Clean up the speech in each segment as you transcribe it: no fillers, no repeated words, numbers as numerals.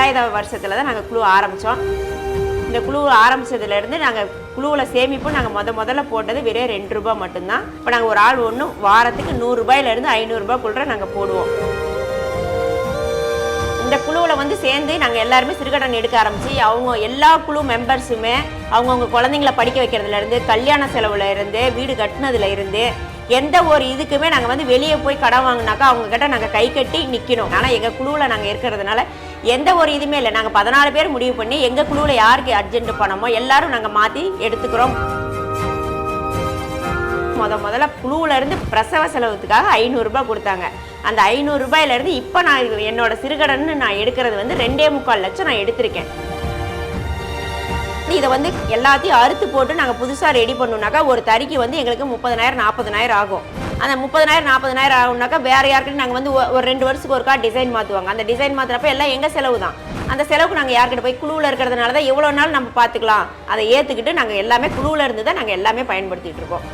2000 வருஷத்துல தான் நாங்கள் குழு ஆரம்பித்தோம். இந்த குழு ஆரம்பித்ததுலேருந்து நாங்கள் குழுவில் சேமிப்பு நாங்கள் முதல்ல போட்டது வெறும் ₹2 மட்டும்தான். இப்போ நாங்கள் ஒரு ஆள் ஒன்று வாரத்துக்கு ₹100 ₹500 நாங்கள் போடுவோம். இந்த குழுவில் வந்து சேர்ந்து நாங்கள் எல்லாருமே சிறுகடன் எடுக்க ஆரம்பித்து அவங்க எல்லா குழு மெம்பர்ஸுமே அவங்கவுங்க குழந்தைங்கள படிக்க வைக்கிறதுலேருந்து, கல்யாண செலவில் இருந்து, வீடு கட்டினதுல இருந்து, எந்த ஒரு இதுக்குமே நாங்கள் வந்து வெளியே போய் கடன் வாங்கினாக்கா அவங்கக்கிட்ட நாங்கள் கை கட்டி நிற்கணும். ஆனால் எங்கள் குழுவில் நாங்கள் இருக்கிறதுனால எந்த ஒரு இதுவுமே இல்லை. நாங்கள் 14 பேர் முடிவு பண்ணி எங்கள் குழுவில் யாருக்கு அர்ஜென்ட் பணமோ எல்லாரும் நாங்கள் மாற்றி எடுத்துக்கிறோம். முதல்ல குழுவிலேருந்து பிரசவ செலவுக்காக ₹500 கொடுத்தாங்க. அந்த ₹500 இப்போ நான் என்னோட சிறுகடன் நான் எடுக்கிறது வந்து 2.25 லட்சம் நான் எடுத்திருக்கேன். இதை வந்து எல்லாத்தையும் அறுத்து போட்டு நாங்கள் புதுசாக ரெடி பண்ணோம்னாக்கா ஒரு தறிக்கு வந்து எங்களுக்கு 30,000 40,000 ஆகும். அந்த 30,000 40,000 ஆகும்னாக்கா வேறு யாருக்கிட்ட நாங்கள் வந்து ஒரு 2 வருஷத்துக்கு ஒருக்கா டிசைன் மாற்றுவாங்க. அந்த டிசைன் மாற்றுறப்ப எல்லாம் எங்கள் செலவு தான். அந்த செலவுக்கு நாங்கள் யார்கிட்ட போய் குழுவில் இருக்கிறதுனால தான் எவ்வளோ நாள் நம்ம பார்த்துக்கலாம் அதை ஏற்றுக்கிட்டு நாங்கள் எல்லாமே குழுவில் இருந்து தான் நாங்கள் எல்லாமே பயன்படுத்திகிட்டு இருக்கோம்.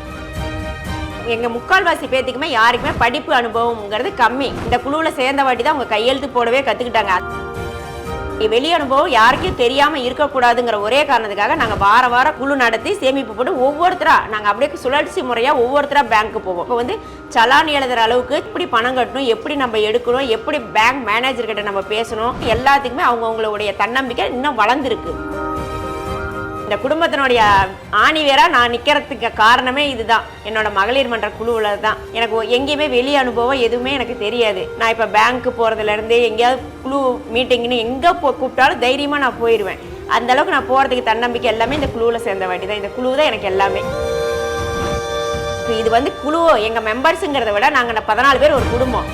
எங்கள் முக்கால்வாசி பேத்துக்குமே யாருக்குமே படிப்பு அனுபவம்ங்கிறது கம்மி. இந்த குழுவில் சேர்ந்த வாட்டி தான் அவங்க கையெழுத்து போடவே கற்றுக்கிட்டாங்க. வெளி அனுபவம் யாருக்கும் தெரியாமல் இருக்கக்கூடாதுங்கிற ஒரே காரணத்துக்காக நாங்கள் வாரம் குழு நடத்தி சேமிப்பு போட்டு ஒவ்வொருத்தராக நாங்கள் அப்படியே சுழற்சி முறையாக ஒவ்வொருத்தராக பேங்க்கு போவோம். இப்போ வந்து சலான் எழுதுகிற அளவுக்கு எப்படி பணம் கட்டணும், எப்படி நம்ம எடுக்கணும், எப்படி பேங்க் மேனேஜர்கிட்ட நம்ம பேசணும், எல்லாத்துக்குமே அவங்களுடைய தன்னம்பிக்கை இன்னும் வளர்ந்துருக்கு. இந்த குடும்பத்தினுடைய ஆணிவேரா நான் நிற்கிறதுக்கு காரணமே இதுதான். என்னோட மகளிர் மன்ற குழுவில் தான். எனக்கு எங்கேயுமே வெளி அனுபவம் எதுவுமே எனக்கு தெரியாது. நான் இப்போ பேங்க்கு போகிறதுலேருந்து எங்கேயாவது குழு மீட்டிங்னு எங்கே கூப்பிட்டாலும் தைரியமாக நான் போயிடுவேன். அந்தளவுக்கு நான் போகிறதுக்கு தன்னம்பிக்கை எல்லாமே இந்த குழுவில் சேர்ந்த வாட்டி தான். இந்த குழு தான் எனக்கு எல்லாமே. இது வந்து குழு எங்கள் மெம்பர்ஸுங்கிறத விட நாங்கள் 14 பேர் ஒரு குடும்பம்.